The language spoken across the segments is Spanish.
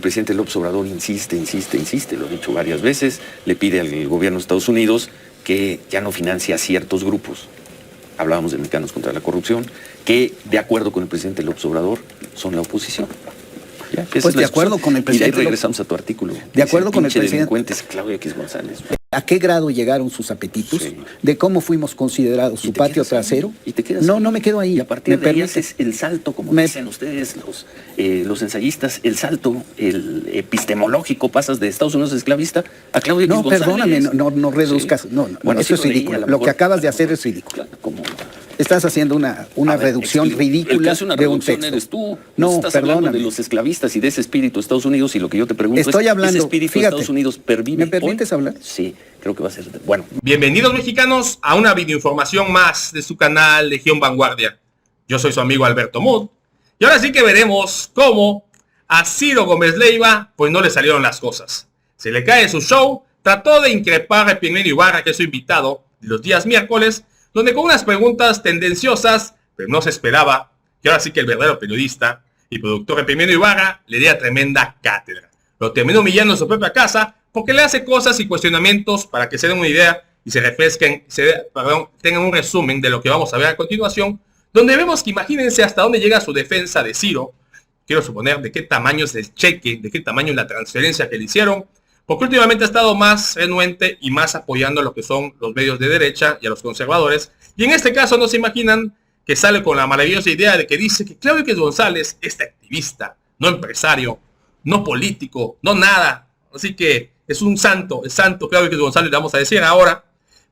presidente López Obrador insiste, lo ha dicho varias veces, le pide al gobierno de Estados Unidos que ya no financie a ciertos grupos. Hablábamos de Mexicanos contra la Corrupción, que de acuerdo con el presidente López Obrador son la oposición. Ya, pues de acuerdo con el presidente. Y ahí regresamos a tu artículo. De acuerdo con el presidente. Delincuentes Claudio X González. ¿A qué grado llegaron sus apetitos? Sí. ¿De cómo fuimos considerados su patio trasero? ¿Y te quedas no, ahí? no me quedo ahí. Y a partir de ahí haces el salto, como dicen ustedes, los ensayistas, el salto, el epistemológico, pasas de Estados Unidos esclavista a Claudio X González. Perdóname, no reduzcas. Sí. No, bueno, eso es ridículo. Lo que acabas de hacer es ridículo. Claro, ¿cómo? Estás haciendo una reducción ridícula el que hace una de un reducción texto. Eres tú. No, estás perdóname. hablando de los esclavistas y de ese espíritu de Estados Unidos, y lo que yo te pregunto Estoy hablando, ¿ese espíritu fíjate, de Estados Unidos pervive ¿me permites hablar? Sí, creo que va a ser bueno. Bienvenidos, mexicanos, a una videoinformación más de su canal Legión Vanguardia. Yo soy su amigo Alberto Muth, y ahora sí que veremos cómo a Ciro Gómez Leiva pues no le salieron las cosas. Se le cae su show, trató de increpar a Epigmenio Ibarra, que es su invitado de los días miércoles, donde con unas preguntas tendenciosas, pero no se esperaba, que ahora sí que el verdadero periodista y productor Epigmenio Ibarra le diera tremenda cátedra. Lo terminó humillando en su propia casa porque le hace cosas y cuestionamientos para que se den una idea y se refresquen, tengan un resumen de lo que vamos a ver a continuación, donde vemos que imagínense hasta dónde llega su defensa de Ciro. Quiero suponer de qué tamaño es el cheque, de qué tamaño es la transferencia que le hicieron, porque últimamente ha estado más renuente y más apoyando a lo que son los medios de derecha y a los conservadores. Y en este caso no se imaginan que sale con la maravillosa idea de que dice que Claudio X González es activista, no empresario, no político, no nada. Así que es un santo, el santo Claudio X González, le vamos a decir ahora.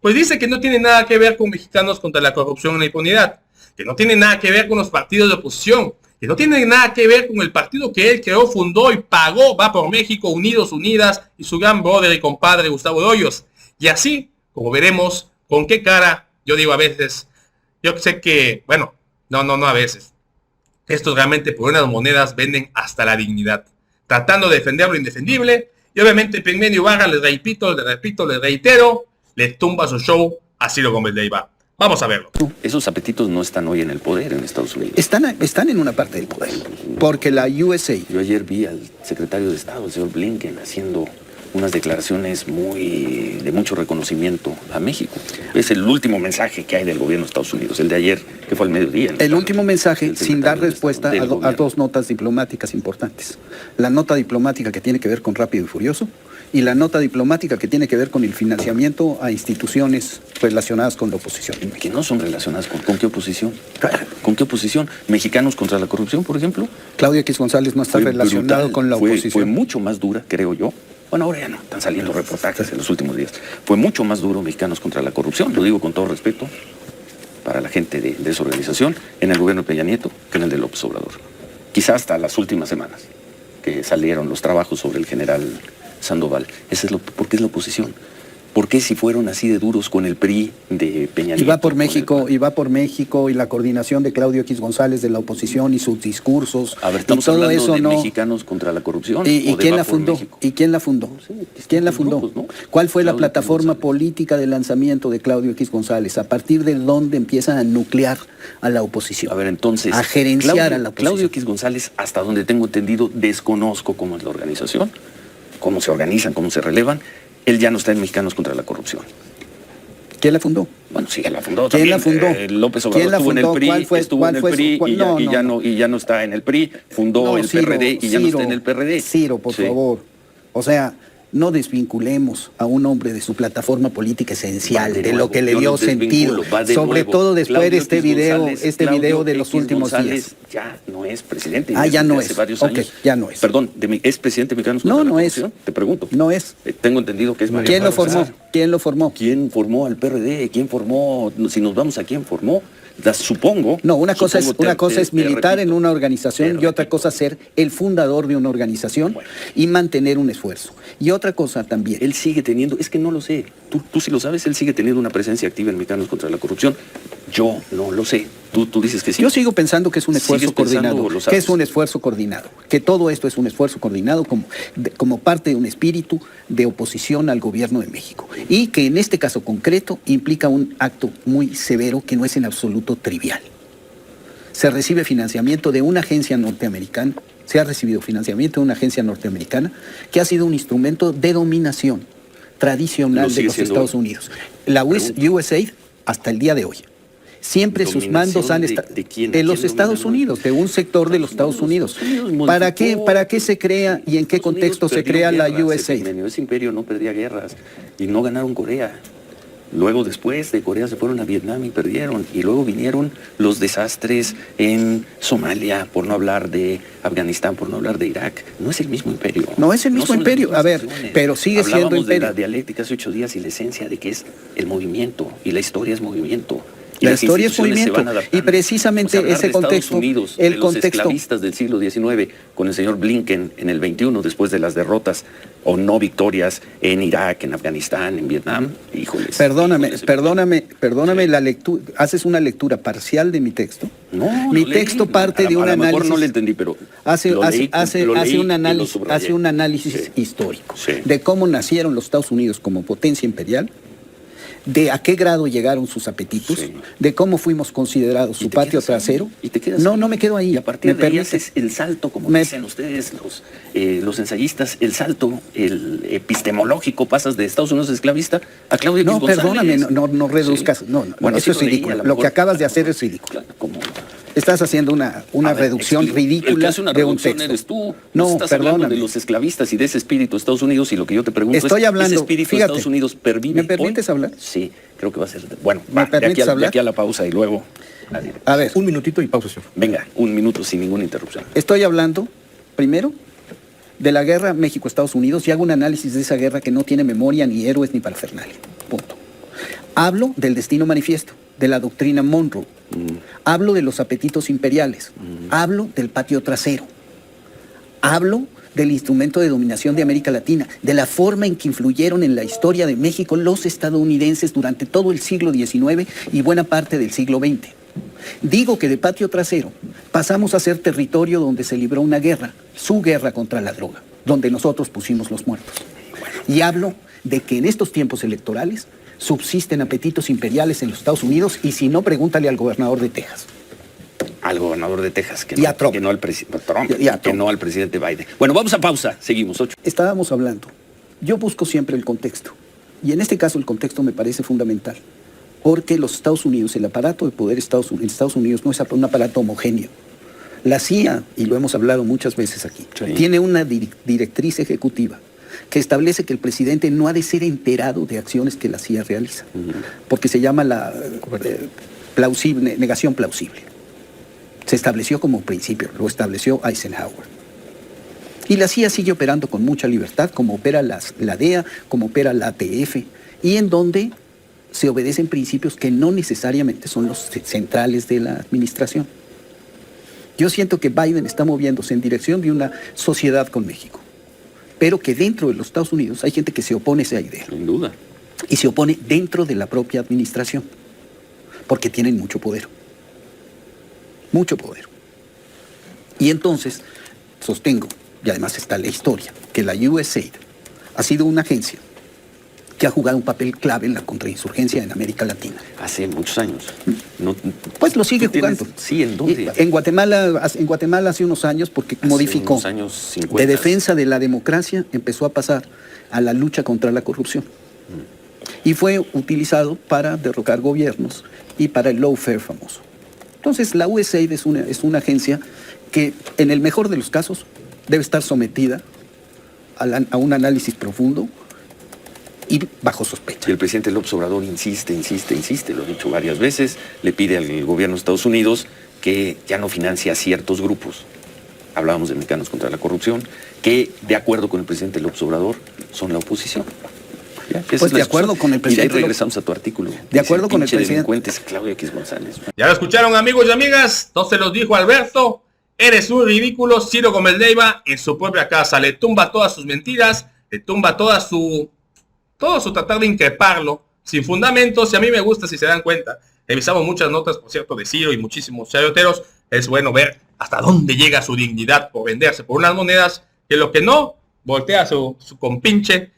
Pues dice que no tiene nada que ver con Mexicanos contra la Corrupción y la Impunidad, que no tiene nada que ver con los partidos de oposición, que no tiene nada que ver con el partido que él creó, fundó y pagó, Va por México, Unidos, Unidas, y su gran brother y compadre Gustavo de Hoyos. Y así, como veremos, con qué cara, yo digo a veces, yo sé que, bueno, no a veces, estos realmente por unas monedas venden hasta la dignidad, tratando de defender lo indefendible, y obviamente Epigmenio Ibarra, les reitero, le tumba su show a Ciro Gómez Leiva. Vamos a verlo. Esos apetitos no están hoy en el poder en Estados Unidos. Están en una parte del poder. Porque la USA... Yo ayer vi al secretario de Estado, el señor Blinken, haciendo unas declaraciones de mucho reconocimiento a México. Es el último mensaje que hay del gobierno de Estados Unidos, el de ayer, que fue al mediodía. El último mensaje, sin dar respuesta a dos notas diplomáticas importantes. La nota diplomática que tiene que ver con Rápido y Furioso, y la nota diplomática que tiene que ver con el financiamiento a instituciones relacionadas con la oposición. Que no son relacionadas con qué oposición. ¿Con qué oposición? ¿Mexicanos contra la corrupción, por ejemplo? Claudio X González no está relacionado con la oposición. Fue mucho más dura, creo yo. Bueno, ahora ya no, están saliendo reportajes en los últimos días. Fue mucho más duro Mexicanos contra la Corrupción, lo digo con todo respeto para la gente de esa organización, en el gobierno de Peña Nieto que en el de López Obrador. Quizá hasta las últimas semanas que salieron los trabajos sobre el general Sandoval. ¿Por qué es la oposición? ¿Por qué si fueron así de duros con el PRI de Peña Nieto? Y va por México, y la coordinación de Claudio X González de la oposición y sus discursos. A ver, estamos hablando eso, de Mexicanos contra la Corrupción. ¿Y quién la fundó? ¿Y quién la fundó? Sí, ¿quién la fundó? Grupos, ¿no? ¿Cuál fue Claudio la plataforma política de lanzamiento de Claudio X González? ¿A partir de dónde empiezan a nuclear a la oposición? A ver, entonces, a gerenciar a la oposición. Claudio X González, hasta donde tengo entendido, desconozco cómo es la organización, cómo se organizan, cómo se relevan. Él ya no está en Mexicanos contra la Corrupción. ¿Quién la fundó? Bueno, sí, la fundó. ¿Quién la fundó? López Obrador estuvo en el PRI, estuvo en el PRI y ya no está en el PRI, fundó el PRD y ya no está en el PRD. Ciro, por favor. O sea, no desvinculemos a un hombre de su plataforma política esencial, de lo que le dio sentido, sobre todo después de este video de los últimos días. Ya no es presidente. Ya no es. Hace varios años. Ya no es. Perdón, ¿es presidente mexicano? No es. Te pregunto. No es. Tengo entendido que es Mario. ¿Quién lo formó? ¿Quién lo formó? ¿Quién formó al PRD? ¿Quién formó? Si nos vamos a quién formó. Supongo. No, una cosa es militar en una organización y otra cosa ser el fundador de una organización y mantener un esfuerzo. Y otra cosa también. Él sigue teniendo, es que no lo sé, tú sí lo sabes, él sigue teniendo una presencia activa en Mexicanos contra la Corrupción. Yo no lo sé. Tú dices que sí. Yo sigo pensando que es un esfuerzo coordinado. Que es un esfuerzo coordinado. Que todo esto es un esfuerzo coordinado como parte de un espíritu de oposición al gobierno de México. Y que en este caso concreto implica un acto muy severo que no es en absoluto trivial. Se recibe financiamiento de una agencia norteamericana se ha recibido financiamiento de una agencia norteamericana que ha sido un instrumento de dominación tradicional de los Estados Unidos. La USAID hasta el día de hoy. Siempre sus mandos han estado de los Estados Unidos, de un sector de los Estados Unidos. ¿Para qué se crea y en qué contexto se crea la USAID? Ese imperio no perdía guerras y no ganaron Corea. Luego, después de Corea, se fueron a Vietnam y perdieron. Y luego vinieron los desastres en Somalia, por no hablar de Afganistán, por no hablar de Irak. No es el mismo imperio. No es el mismo imperio. A ver, pero sigue siendo imperio. Hablábamos de la dialéctica hace 8 días y la esencia de que es el movimiento. Y la historia es movimiento. La historia es movimiento, y precisamente ese contexto, el contexto, los esclavistas del siglo XIX, con el señor Blinken en el 21, después de las derrotas o no victorias en Irak, en Afganistán, en Vietnam, híjoles. Perdóname la lectura, haces una lectura parcial de mi texto. No, mi texto parte de un análisis. A lo mejor no le entendí, pero hace un análisis histórico de cómo nacieron los Estados Unidos como potencia imperial, de a qué grado llegaron sus apetitos, de cómo fuimos considerados su patio trasero. ¿Y te quedas no me quedo ahí. Y a partir de ahí haces el salto, como dicen ustedes, los ensayistas, el salto, el epistemológico, pasas de Estados Unidos esclavista a Claudio X González. Perdóname, no reduzcas. Bueno, eso es ridículo. Lo que acabas de hacer es ridículo. ¿Cómo? Estás haciendo una reducción ridícula el que hace una de un reducción texto. Eres tú. No, estás hablando de los esclavistas y de ese espíritu de Estados Unidos, y lo que yo te pregunto ese espíritu de Estados Unidos pervive. ¿Me permites hablar? Sí, creo que va a ser. Bueno, de aquí a la pausa y luego. A ver. Un minutito y pausa, señor. Venga, 1 minuto sin ninguna interrupción. Estoy hablando, primero, de la guerra México-Estados Unidos y hago un análisis de esa guerra que no tiene memoria, ni héroes, ni parafernalia. Punto. Hablo del destino manifiesto, de la doctrina Monroe. Hablo de los apetitos imperiales. Hablo del patio trasero. Hablo del instrumento de dominación de América Latina, de la forma en que influyeron en la historia de México los estadounidenses durante todo el siglo XIX y buena parte del siglo XX. Digo que de patio trasero pasamos a ser territorio donde se libró una guerra, su guerra contra la droga, donde nosotros pusimos los muertos. Y hablo de que en estos tiempos electorales subsisten apetitos imperiales en los Estados Unidos, y si no, pregúntale al gobernador de Texas. Al gobernador de Texas, que no al presidente Biden. Bueno, vamos a pausa, seguimos. 8. Estábamos hablando, yo busco siempre el contexto, y en este caso el contexto me parece fundamental, porque los Estados Unidos, el aparato de poder en Estados Unidos no es un aparato homogéneo. La CIA, y lo hemos hablado muchas veces aquí, tiene una directriz ejecutiva que establece que el presidente no ha de ser enterado de acciones que la CIA realiza, porque se llama la negación plausible. Se estableció como principio, lo estableció Eisenhower. Y la CIA sigue operando con mucha libertad, como opera la DEA, como opera la ATF, y en donde se obedecen principios que no necesariamente son los centrales de la administración. Yo siento que Biden está moviéndose en dirección de una sociedad con México, pero que dentro de los Estados Unidos hay gente que se opone a esa idea. Sin duda. Y se opone dentro de la propia administración, porque tienen mucho poder. Mucho poder. Y entonces, sostengo, y además está la historia, que la USAID ha sido una agencia que ha jugado un papel clave en la contrainsurgencia en América Latina. Hace muchos años. Pues lo sigue jugando. Sí, ¿en dónde? En Guatemala hace unos años, porque modificó. Unos años 50. De defensa de la democracia empezó a pasar a la lucha contra la corrupción. Y fue utilizado para derrocar gobiernos y para el lawfare famoso. Entonces la USAID es una agencia que en el mejor de los casos debe estar sometida a un análisis profundo y bajo sospecha. Y el presidente López Obrador insiste, lo ha dicho varias veces, le pide al gobierno de Estados Unidos que ya no financie a ciertos grupos. Hablábamos de Mexicanos contra la Corrupción, que de acuerdo con el presidente López Obrador son la oposición. Pues de acuerdo con el presidente. Y ahí regresamos a tu artículo. De acuerdo con el presidente. Claudio X González. Ya lo escucharon, amigos y amigas. No se los dijo Alberto. Eres un ridículo. Ciro Gómez Leiva en su propia casa le tumba todas sus mentiras, le tumba todo su tratar de increparlo sin fundamentos. Y a mí me gusta, si se dan cuenta, revisamos muchas notas, por cierto, de Ciro y muchísimos chayoteros. Es bueno ver hasta dónde llega su dignidad por venderse por unas monedas, que lo que no, voltea su compinche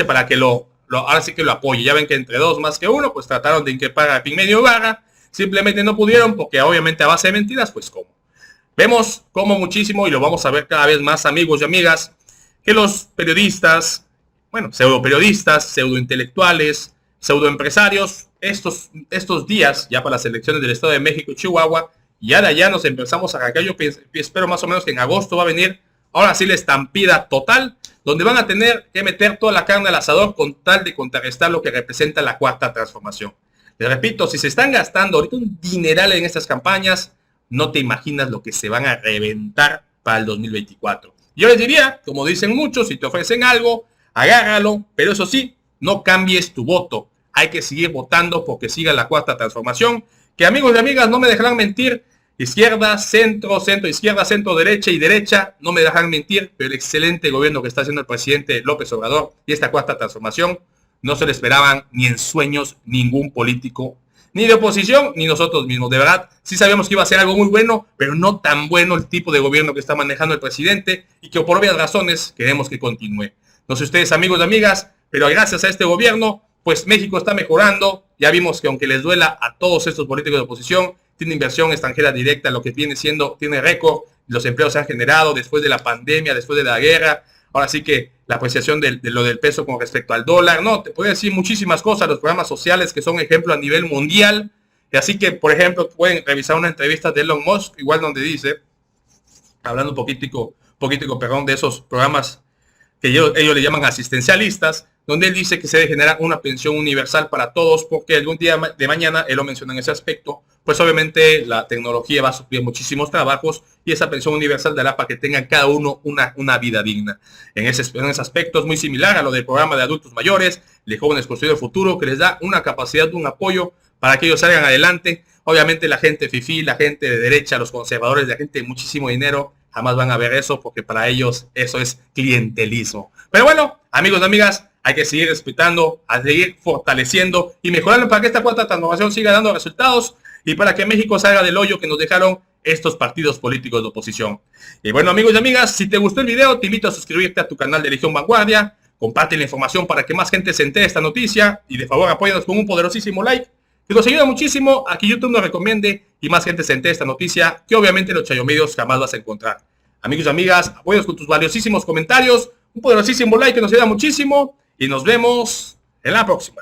para que ahora sí que lo apoye. Ya ven que entre dos más que uno, pues trataron de increpar a Pigmenio Ibarra, simplemente no pudieron, porque obviamente a base de mentiras, pues cómo. Vemos como muchísimo, y lo vamos a ver cada vez más, amigos y amigas, que los periodistas, bueno, pseudoperiodistas, pseudointelectuales, pseudoempresarios, estos días, ya para las elecciones del Estado de México y Chihuahua, y ahora ya nos empezamos a arrancar. Yo espero más o menos que en agosto va a venir, ahora sí, la estampida total, donde van a tener que meter toda la carne al asador con tal de contrarrestar lo que representa la cuarta transformación. Les repito, si se están gastando ahorita un dineral en estas campañas, no te imaginas lo que se van a reventar para el 2024. Yo les diría, como dicen muchos, si te ofrecen algo, agárralo, pero eso sí, no cambies tu voto. Hay que seguir votando porque siga la cuarta transformación, que amigos y amigas no me dejarán mentir, izquierda, centro, centro, izquierda, centro, derecha y derecha, no me dejarán mentir, pero el excelente gobierno que está haciendo el presidente López Obrador y esta cuarta transformación, no se le esperaban ni en sueños ningún político, ni de oposición, ni nosotros mismos. De verdad, sí sabíamos que iba a ser algo muy bueno, pero no tan bueno el tipo de gobierno que está manejando el presidente y que por obvias razones queremos que continúe. No sé ustedes, amigos y amigas, pero gracias a este gobierno, pues México está mejorando. Ya vimos que aunque les duela a todos estos políticos de oposición, tiene inversión extranjera directa, lo que viene siendo, tiene récord, los empleos se han generado después de la pandemia, después de la guerra. Ahora sí que la apreciación de lo del peso con respecto al dólar, no, te puedo decir muchísimas cosas, los programas sociales que son ejemplo a nivel mundial. Y así que, por ejemplo, pueden revisar una entrevista de Elon Musk, igual donde dice, hablando un poquitico, de esos programas que ellos le llaman asistencialistas, donde él dice que se debe generar una pensión universal para todos, porque algún día de mañana, él lo menciona en ese aspecto, pues obviamente la tecnología va a suplir muchísimos trabajos y esa pensión universal dará para que tengan cada uno una vida digna. En ese aspecto es muy similar a lo del programa de adultos mayores, de jóvenes construyendo el futuro, que les da una capacidad, un apoyo para que ellos salgan adelante. Obviamente la gente fifí, la gente de derecha, los conservadores, la gente de muchísimo dinero, jamás van a ver eso porque para ellos eso es clientelismo. Pero bueno, amigos y amigas, hay que seguir respetando, a seguir fortaleciendo y mejorando para que esta cuarta transformación siga dando resultados y para que México salga del hoyo que nos dejaron estos partidos políticos de oposición. Y bueno, amigos y amigas, si te gustó el video, te invito a suscribirte a tu canal de Legión Vanguardia, comparte la información para que más gente se entere de esta noticia y de favor apóyanos con un poderosísimo like, que nos ayuda muchísimo a que YouTube nos recomiende y más gente se entere de esta noticia, que obviamente los chayomedios jamás vas a encontrar. Amigos y amigas, apóyanos con tus valiosísimos comentarios, un poderosísimo like que nos ayuda muchísimo y nos vemos en la próxima.